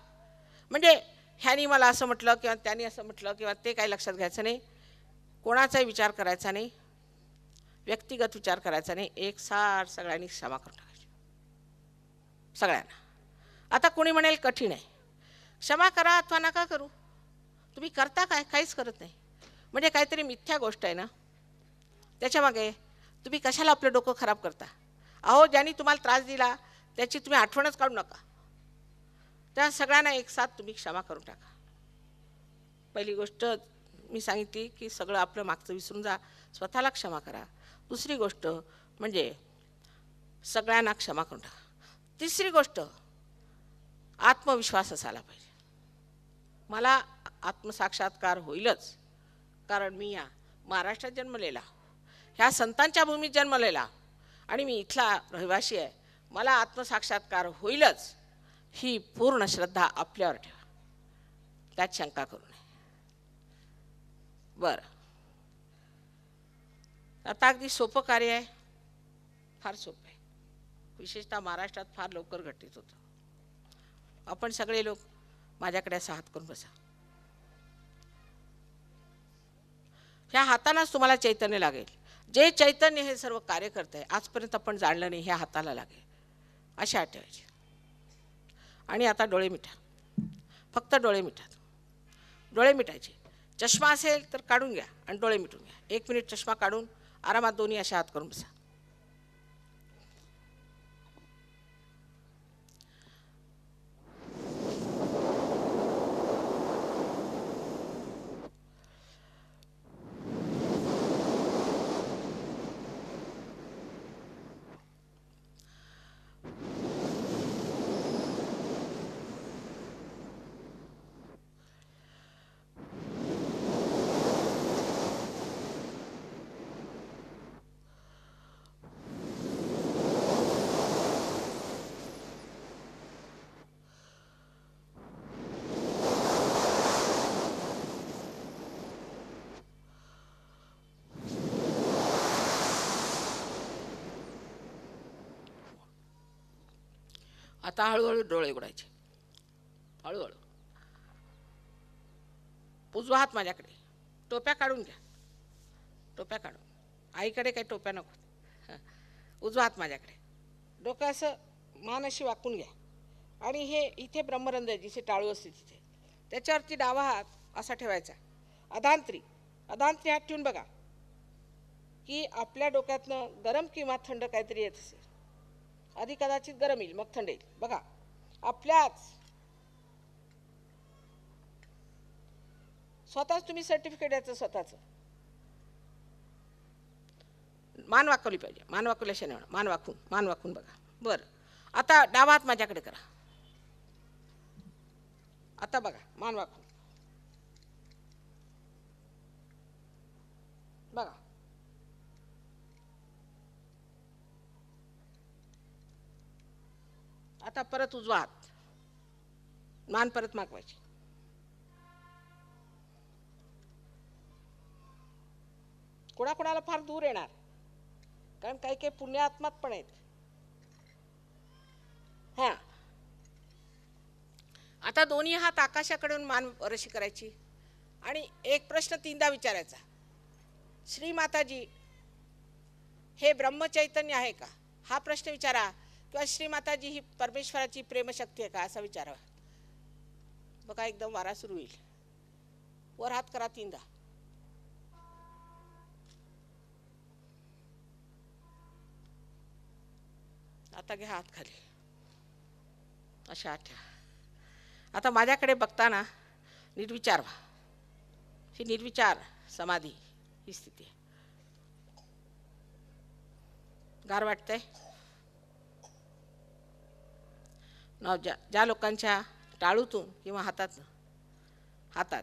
म्हणजे ह्यानी मला असं म्हटलं किंवा त्याने असं म्हटलं किंवा ते काही लक्षात घ्यायचं नाही, कोणाचाही विचार करायचा नाही, व्यक्तिगत विचार करायचा नाही, एक साथ सगळ्यांनी क्षमा करून टाकायची सगळ्यांना. आता कोणी म्हणेल कठीण आहे, क्षमा करा अथवा नका करू. तुम्ही करता काय? काहीच करत नाही. म्हणजे काहीतरी मिथ्या गोष्ट आहे ना त्याच्यामागे. तुम्ही कशाला आपलं डोकं खराब करता? अहो ज्यांनी तुम्हाला त्रास दिला त्याची तुम्ही आठवणच काढू नका. त्या सगळ्यांना एक साथ तुम्ही क्षमा करून टाका. पहिली गोष्ट मी सांगितली की सगळं आपलं मागचं विसरून जा, स्वतःला क्षमा करा. दुसरी गोष्ट म्हणजे सगळ्यांना क्षमा करून टाका. तिसरी गोष्ट आत्मविश्वास असायला पाहिजे. मला आत्मसाक्षात्कार होईलच, कारण मी या महाराष्ट्रात जन्मलेला, ह्या संतांच्या भूमीत जन्मलेला आणि मी इथला रहिवासी आहे. मला आत्मसाक्षात्कार होईलच ही पूर्ण श्रद्धा आपल्यावर ठेवा, त्यात शंका करू नये. बरं, आता अगदी सोपं कार्य आहे, फार सोपं आहे. विशेषतः महाराष्ट्रात फार लवकर घटित होतं. आपण सगळे लोक माझ्याकडे असा हात करून बसा. ह्या हातालाच तुम्हाला चैतन्य लागेल. जे चैतन्य हे सर्व कार्य करत आहे आजपर्यंत आपण जाणलं नाही, ह्या हाताला लागेल अशा ठेवायचे. आणि आता डोळे मिटा, फक्त डोळे मिटा. डोळे मिटायचे. चष्मा असेल तर काढून घ्या आणि डोळे मिटून घ्या. 1 मिनिट चष्मा काढून आरामात दोन्ही अशा हात करून बसा. आता हळूहळू डोळे उघडायचे, हळूहळू. उजवा हात माझ्याकडे. टोप्या काढून घ्या, टोप्या काढून. आईकडे काही टोप्या नको. उजवा हात माझ्याकडे. डोकं असं मान अशी वाकून घ्या आणि हे इथे ब्रह्मरंध्र आहे, जिथे टाळू असते तिथे, त्याच्यावरती डावा हात असा ठेवायचा. अधांत्री अधांत्री हात ठेवून बघा की आपल्या डोक्यातनं गरम किंवा थंड काहीतरी येत असेल. आधी कदाचित गरम येईल, मग थंड येईल. बघा आपल्याच स्वतःच तुम्ही सर्टिफिकेट द्यायचं स्वतःचं. मान वाकवली पाहिजे, मान वाकवल्याशिवाय नाही. मान वाकून बघा. बरं, आता डावा हात माझ्याकडे करा. आता बघा मान वाकून बघा. आता परत उजवा हात, मान परत मागवायची. कोणाकोणाला फार दूर येणार, कारण काही काही पुण्यात्मात पण आहेत. हां, आता दोन्ही हात आकाशाकडून मान वरशी करायची आणि एक प्रश्न 3दा विचारायचा. श्री माताजी हे ब्रह्मचैतन्य आहे का, हा प्रश्न विचारा. किंवा श्री माताजी ही परमेश्वराची प्रेमशक्ती आहे का, असं विचारावं. बघा एकदम वारा सुरू होईल. वर हात करा 3दा. आता घ्या हात खाली, अशा ठेवा. आता माझ्याकडे बघताना निर्विचार व्हा. ही निर्विचार समाधी ही स्थिती आहे. गार वाटतंय ना? ज्या लोकांच्या टाळूतून किंवा हातात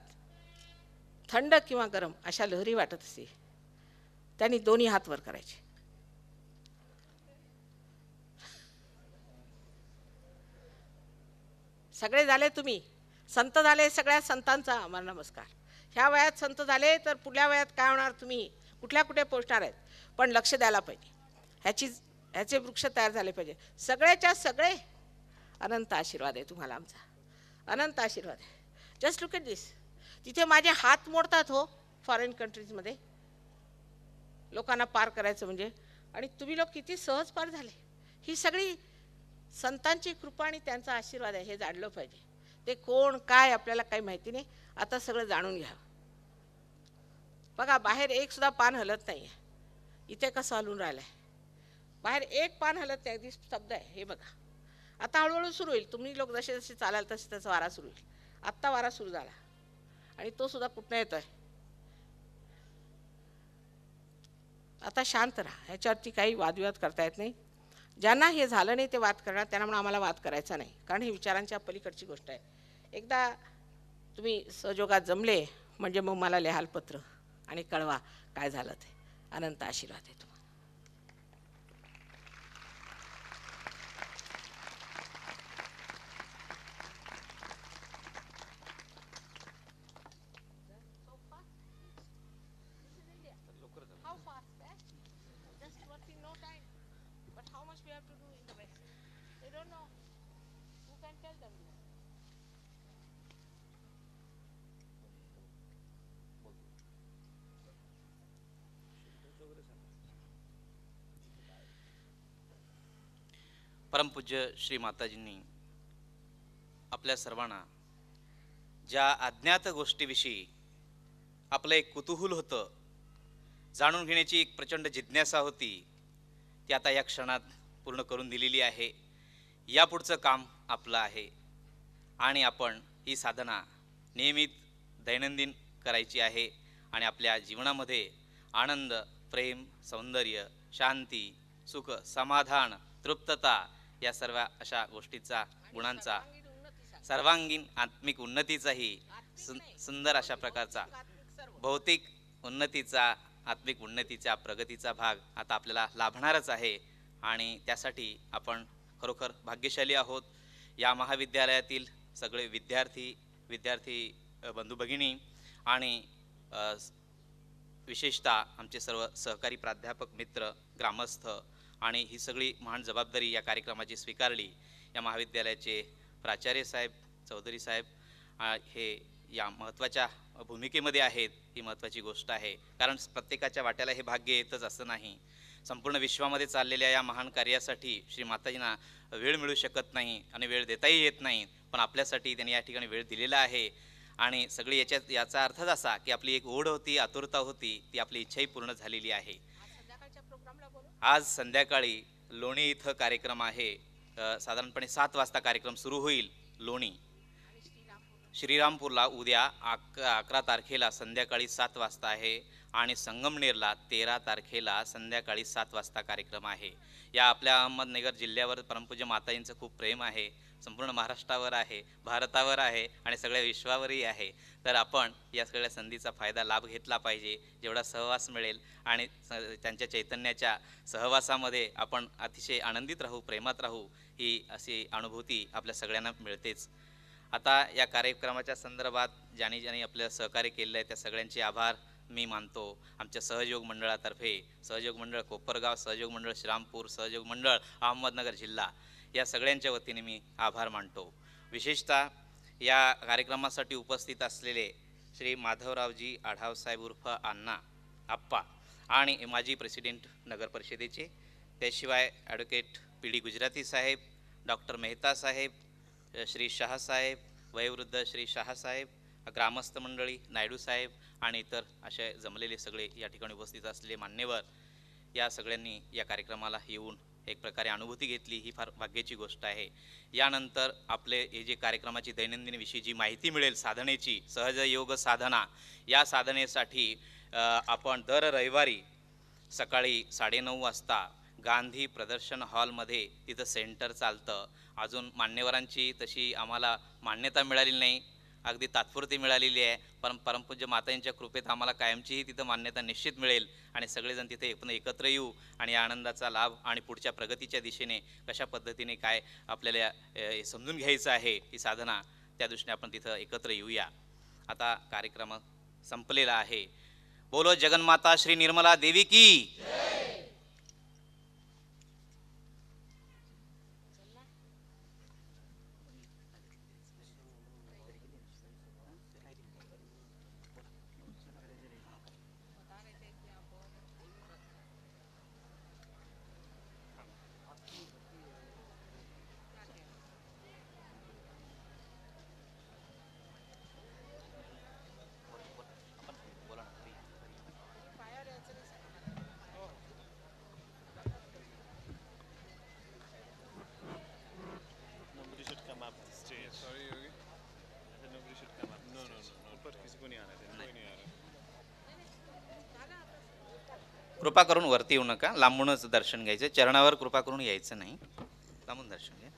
थंड किंवा गरम अशा लहरी वाटत असते, त्यांनी दोन्ही हात वर करायचे. सगळे झाले, तुम्ही संत झाले. सगळ्या संतांचा आम्हाला नमस्कार. ह्या वयात संत झाले तर पुढल्या वयात काय होणार, तुम्ही कुठे पोहोचणार आहेत. पण लक्ष द्यायला पाहिजे, ह्याचे वृक्ष तयार झाले पाहिजे. सगळेच्या सगळे अनंत आशीर्वाद आहे तुम्हाला, आमचा अनंत आशीर्वाद आहे. Just look at this. तिथे माझे हात मोडतात हो फॉरेन कंट्रीजमध्ये लोकांना पार करायचं म्हणजे, आणि तुम्ही लोक किती सहज पार झाले. ही सगळी संतांची कृपा आणि त्यांचा आशीर्वाद आहे, हे जाणलं पाहिजे. ते कोण काय आपल्याला काही माहिती नाही, आता सगळं जाणून घ्या. बघा बाहेर एक सुद्धा पान हलत नाही आहे, इथे कसं हलून राहिलं आहे. बाहेर एक पान हलत नाही, अगदी स्तब्ध आहे. हे बघा आता हळूहळू सुरू होईल. तुम्ही लोक जसे जसे चालाल तसे त्याचा वारा सुरू होईल. आत्ता वारा सुरू झाला आणि तो सुद्धा कुठनं येतोय. आता शांत राहा, ह्याच्यावरती काही वादविवाद करता येत नाही. ज्यांना हे झालं नाही ते वाद करणार, त्यांना म्हणून आम्हाला वाद करायचा नाही, कारण ही विचारांच्या पलीकडची गोष्ट आहे. एकदा तुम्ही सहयोगात जमले म्हणजे मग मला लिहाल पत्र आणि कळवा काय झालं ते. अनंत आशीर्वाद आहे तुम्हाला. परमपूज्य श्री माताजींनी आपल्या सर्वांना ज्या अज्ञात गोष्टीविषयी आपलं एक कुतूहल होतं, जाणून घेण्याची एक प्रचंड जिज्ञासा होती, ती आता या क्षणात पूर्ण करून दिलेली आहे. यापुढचं काम आपलं आहे आणि आपण ही साधना नियमित दैनंदिन करायची आहे आणि आपल्या जीवनामध्ये आनंद, प्रेम, सौंदर्य, शांती, सुख, समाधान, तृप्तता या सर्व अशा गोष्टीचा, गुणांचा, सर्वांगीण आत्मिक उन्नतीचाही सुंदर अशा प्रकारचा भौतिक उन्नतीचा, आत्मिक उन्नतीचा, प्रगतीचा भाग आता आपल्याला लाभणारच आहे. आणि त्यासाठी आपण खरोखर भाग्यशाली आहोत. या महाविद्यालयातील सगळे विद्यार्थी बंधू भगिनी आणि विशेषतः आमचे सर्व सहकारी प्राध्यापक मित्र, ग्रामस्थ आणि ही सगळी महान जबाबदारी या कार्यक्रमाची स्वीकारली. या महाविद्यालयाचे प्राचार्य साहेब, चौधरी साहेब हे या महत्त्वाच्या भूमिकेमध्ये आहेत. ही महत्त्वाची गोष्ट आहे, कारण प्रत्येकाच्या वाट्याला हे भाग्य येतच असं नाही. संपूर्ण विश्वामध्ये चाललेल्या या महान कार्यासाठी श्री माताजींना वेळ मिळू शकत नाही आणि वेळ देताही येत नाही, पण आपल्यासाठी त्यांनी या ठिकाणी वेळ दिलेला आहे. आणि सगळी याचा अर्थच असा की आपली एक ओढ होती, आतुरता होती, ती आपली इच्छाही पूर्ण झालेली आहे. आज संध्याकाळी लोणी इथं कार्यक्रम आहे. साधारणपणे 7 वाजता कार्यक्रम सुरू होईल. लोणी श्रीरामपूरला उद्या 11 तारखेला संध्याकाळी 7 वाजता आहे आणि संगमनेरला 13 तारखेला संध्याकाळी 7 वाजता कार्यक्रम आहे. या आपल्या अहमदनगर जिल्ह्यावर परमपूज्य माताजींचं खूप प्रेम आहे. संपूर्ण महाराष्ट्रावर आहे, भारतावर आहे आणि सगळ्या विश्वावरही आहे. तर आपण या सगळ्या संधीचा फायदा लाभ घेतला पाहिजे. जेवढा सहवास मिळेल आणि त्यांच्या चैतन्याच्या सहवासामध्ये आपण अतिशय आनंदित राहू, प्रेमात राहू, ही अशी अनुभूती आपल्या सगळ्यांना मिळतेच. आता या कार्यक्रमाच्या संदर्भात ज्यांनी आपलं सहकार्य केलेलं आहे त्या सगळ्यांचे आभार मी मानतो. आमच्या सहयोग मंडळातर्फे, सहयोग मंडळ कोपरगाव, सहयोग मंडळ श्रीरामपूर, सहयोग मंडळ अहमदनगर जिल्हा, या सगळ्यांच्या वतीने मी आभार मानतो. विशेषतः या कार्यक्रमासाठी उपस्थित असलेले श्री माधवरावजी आढावसाहेब उर्फ अण्णा आप्पा आणि माजी प्रेसिडेंट नगर परिषदेचे, त्याशिवाय ॲडव्होकेट पी डी गुजराती साहेब, डॉक्टर मेहता साहेब, श्री शहासाहेब, वयोवृद्ध श्री शहासाहेब, ग्रामस्थ मंडळी, नायडू साहेब आणि इतर असे जमलेले सगळे या ठिकाणी उपस्थित असलेले मान्यवर, या सगळ्यांनी या कार्यक्रमाला येऊन एक प्रकारे अनुभूती घेतली. ही फार भाग्याची गोष्ट आहे. यानंतर आपले हे जे कार्यक्रमाची दैनंदिन विषयी जी माहिती मिळेल, साधनेची, सहजयोग साधना, या साधनेसाठी आपण दर रविवारी सकाळी 9:30 वाजता गांधी प्रदर्शन हॉलमध्ये तिथं सेंटर चालतं. अजून मान्यवरांची तशी आम्हाला मान्यता मिळालेली नाही, अगदी तात्पुरती मिळालेली आहे, पण परमपूज्य मातांच्या कृपेत आम्हाला कायमचीही तिथं मान्यता निश्चित मिळेल आणि सगळेजण तिथे एकत्र येऊ आणि या आनंदाचा लाभ आणि पुढच्या प्रगतीच्या दिशेने कशा पद्धतीने काय आपल्याला समजून घ्यायचं आहे ही साधना, त्या दृष्टीने आपण तिथं एकत्र येऊया. आता कार्यक्रम संपलेला आहे. बोलो जगन्माता श्री निर्मला देवी की. कृपा करून वरती येऊ नका, लांबूनच दर्शन घ्यायचं. चरणावर कृपा करून यायचं नाही, लांबून दर्शन घ्या.